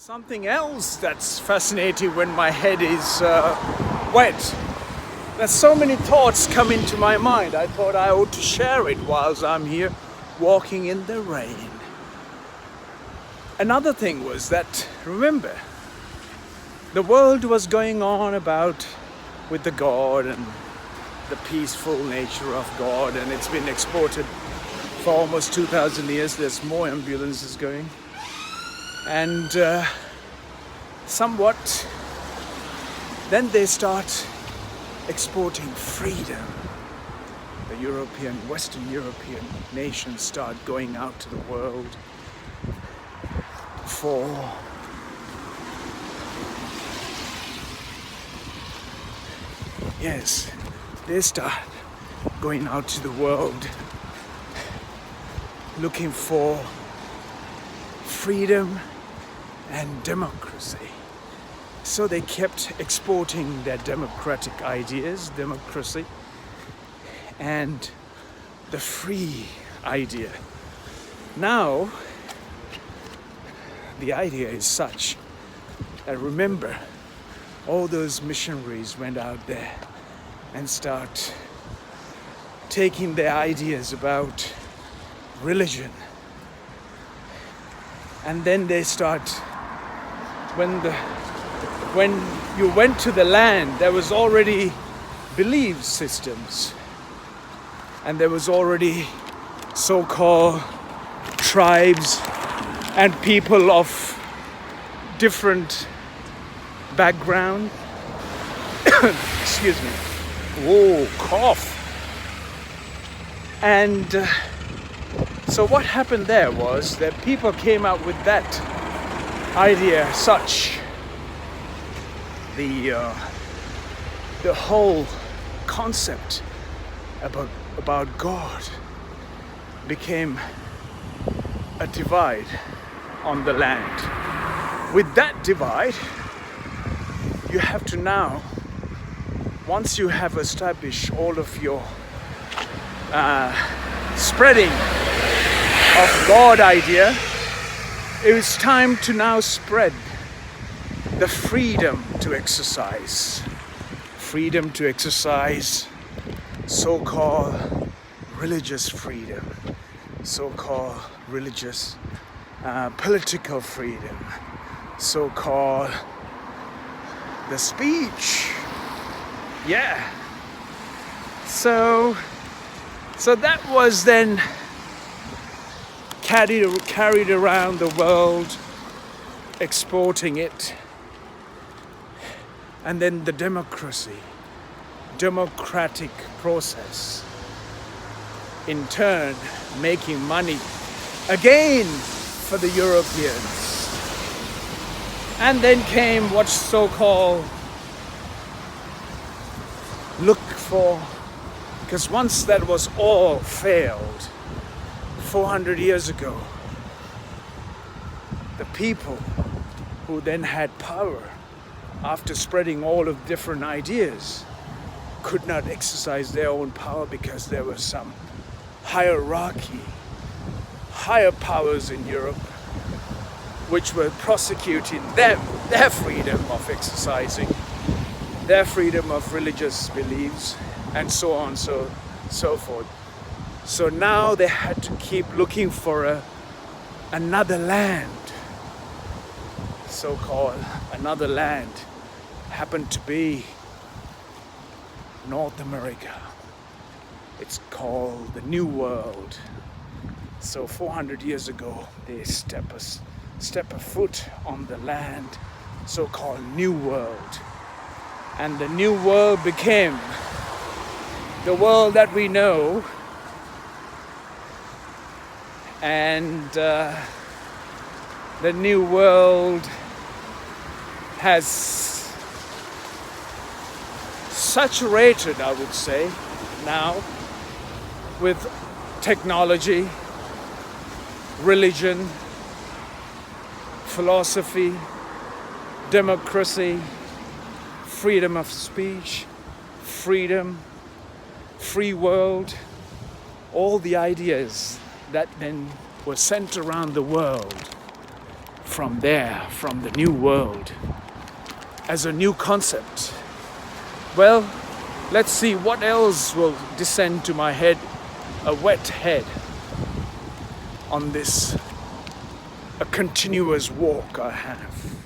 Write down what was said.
Something else that's fascinating when my head is wet. There's so many thoughts come into my mind. I thought I ought to share it whilst I'm here walking in the rain. Another thing was that, remember, the world was going on about with the God and the peaceful nature of God, and it's been exported for almost 2,000 years. There's more ambulances going. And somewhat, then they start exporting freedom. The Western European nations start going out to the world for they start going out to the world looking for freedom and democracy. So they kept exporting their democratic ideas, democracy, and the free idea. Now, the idea is such that, remember, all those missionaries went out there and start taking their ideas about religion. And then they start, when you went to the land, there was already belief systems, and there was already so-called tribes and people of different background. Excuse me. Whoa, cough. And so what happened there was that people came up with that idea, such the whole concept about God became a divide on the land. With that divide, you have to now, once you have established all of your spreading of God idea, it is time to now spread the freedom to exercise. Freedom to exercise so-called religious freedom, so-called religious political freedom, so-called the speech. Yeah. So that was then carried around the world, exporting it. And then the democratic process, in turn making money again for the Europeans. And then came what's so-called look for, because once that was all failed, 400 years ago, the people who then had power after spreading all of different ideas could not exercise their own power because there was some hierarchy, higher powers in Europe which were prosecuting their freedom of exercising, their freedom of religious beliefs, and so on, so forth. So now they had to keep looking for another land, so-called another land, happened to be North America. It's called the New World. So 400 years ago, they step a foot on the land, so-called New World. And the New World became the world that we know. And the New World has saturated, I would say, now with technology, religion, philosophy, democracy, freedom of speech, freedom, free world, all the ideas that then were sent around the world from there, from the new world, as a new concept. Well, let's see what else will descend to my head, a wet head, on this a continuous walk I have.